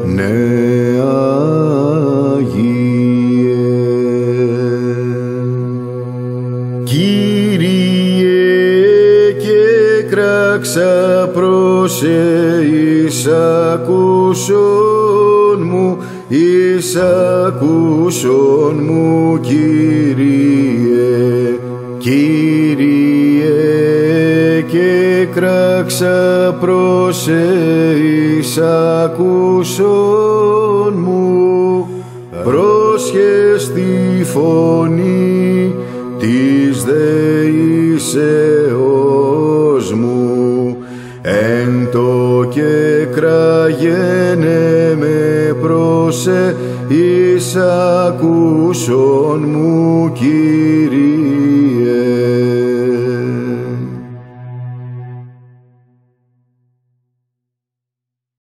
Ναι, Άγιε. Κύριε, και κράξα προς εις ακούσον μου, εις ακούσον μου, Κύριε. Κύριε, και κράξα προς εις ακούσον μου, πρόσχες τη φωνή της δεήσεώς μου, εν το και κραγένε με προς εις ακούσον μου, Κύριε.